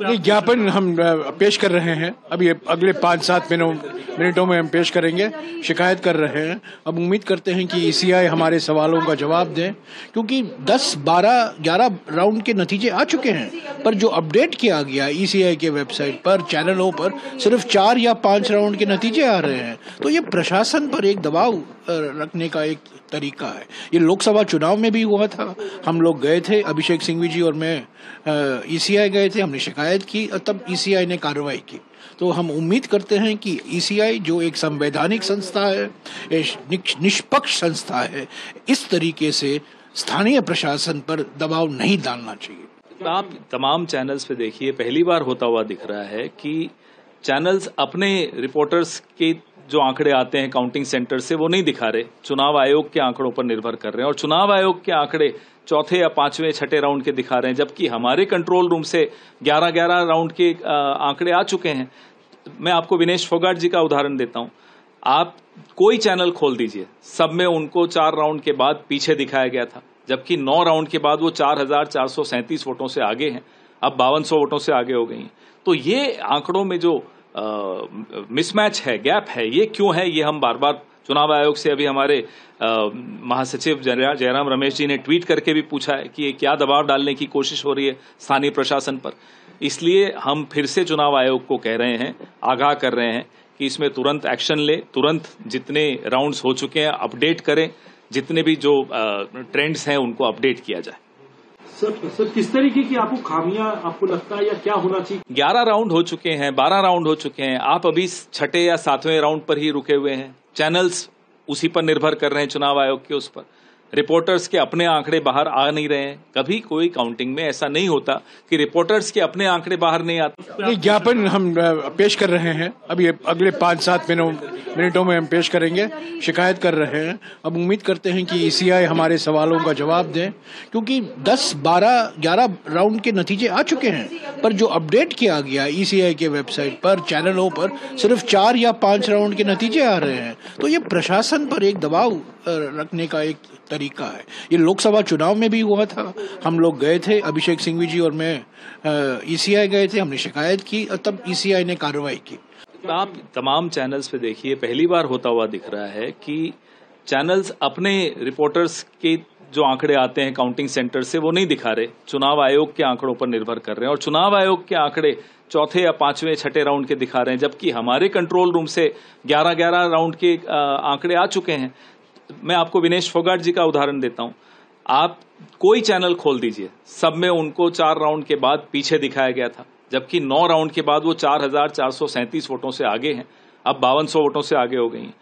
ये ज्ञापन हम पेश कर रहे हैं। अभी अगले 5-7 मिनटों में हम पेश करेंगे। शिकायत कर रहे हैं। अब उम्मीद करते हैं कि ईसीआई हमारे सवालों का जवाब दें, क्योंकि 10, 12, 11 राउंड के नतीजे आ चुके हैं, पर जो अपडेट किया गया ईसीआई के वेबसाइट पर, चैनलों पर, सिर्फ 4 या 5 राउंड के नतीजे आ रहे हैं। तो ये प्रशासन पर एक दबाव रखने का एक तरीका है। ये लोकसभा चुनाव में भी हुआ था। हम लोग गए थे, अभिषेक सिंघवी जी और मैं ईसीआई गए थे, हमने शिकायत की और तब ईसीआई ने कार्रवाई की। तो हम उम्मीद करते हैं कि ईसीआई जो एक संवैधानिक संस्था है, निष्पक्ष संस्था है, इस तरीके से स्थानीय प्रशासन पर दबाव नहीं डालना चाहिए। आप तमाम चैनल्स पे देखिए, पहली बार होता हुआ दिख रहा है कि चैनल्स अपने रिपोर्टर्स के जो आंकड़े आते हैं काउंटिंग सेंटर से वो नहीं दिखा रहे, चुनाव आयोग के आंकड़ों पर निर्भर कर रहे हैं। और चुनाव आयोग के आंकड़े चौथे या 5वें 6ठे राउंड के दिखा रहे हैं, जबकि हमारे कंट्रोल रूम से 11-11 राउंड के आंकड़े आ चुके हैं। मैं आपको विनेश फोगाट जी का उदाहरण देता हूं। आप कोई चैनल खोल दीजिए, सब में उनको 4 राउंड के बाद पीछे दिखाया गया था, जबकि 9 राउंड के बाद वो 4,437 वोटों से आगे हैं, अब 5200 वोटों से आगे हो गई हैं। तो ये आंकड़ों में जो मिसमैच है, गैप है, ये क्यों है, ये हम बार बार चुनाव आयोग से अभी हमारे महासचिव जयराम रमेश जी ने ट्वीट करके भी पूछा है कि ये क्या दबाव डालने की कोशिश हो रही है स्थानीय प्रशासन पर। इसलिए हम फिर से चुनाव आयोग को कह रहे हैं, आगाह कर रहे हैं कि इसमें तुरंत एक्शन ले, तुरंत जितने राउंड्स हो चुके हैं अपडेट करें, जितने भी जो ट्रेंड्स हैं उनको अपडेट किया जाए। सर किस तरीके की आपको खामियां आपको लगता है या क्या होना चाहिए? 11 राउंड हो चुके हैं, 12 राउंड हो चुके हैं, आप अभी 6ठे या 7वें राउंड पर ही रुके हुए हैं। चैनल्स उसी पर निर्भर कर रहे हैं, चुनाव आयोग के उस पर। रिपोर्टर्स के अपने आंकड़े बाहर आ नहीं रहे हैं। कभी कोई काउंटिंग में ऐसा नहीं होता कि रिपोर्टर्स के अपने आंकड़े बाहर नहीं आते। ये ज्ञापन हम पेश कर रहे हैं। अभी अगले 5-7 मिनटों में हम पेश करेंगे। शिकायत कर रहे हैं। अब उम्मीद करते हैं कि ईसीआई हमारे सवालों का जवाब दें, क्योंकि 10, 12, 11 राउंड के नतीजे आ चुके हैं, पर जो अपडेट किया गया ईसीआई के वेबसाइट पर, चैनलों पर, सिर्फ 4 या 5 राउंड के नतीजे आ रहे हैं। तो ये प्रशासन पर एक दबाव रखने का एक तरीका है। ये लोकसभा चुनाव में भी हुआ था। हम लोग गए थे, अभिषेक सिंघवी जी और मैं ईसीआई गए थे, हमने शिकायत की और तब ईसीआई ने कार्रवाई की। आप तमाम चैनल्स पे देखिए, पहली बार होता हुआ दिख रहा है कि चैनल्स अपने रिपोर्टर्स के जो आंकड़े आते हैं काउंटिंग सेंटर से वो नहीं दिखा रहे, चुनाव आयोग के आंकड़ों पर निर्भर कर रहे हैं। और चुनाव आयोग के आंकड़े चौथे या 5वें 6ठे राउंड के दिखा रहे हैं, जबकि हमारे कंट्रोल रूम से 11-11 राउंड के आंकड़े आ चुके हैं। मैं आपको विनेश फोगाट जी का उदाहरण देता हूं। आप कोई चैनल खोल दीजिए, सब में उनको 4 राउंड के बाद पीछे दिखाया गया था, जबकि 9 राउंड के बाद वो 4,437 वोटों से आगे हैं, अब 5200 वोटों से आगे हो गई हैं।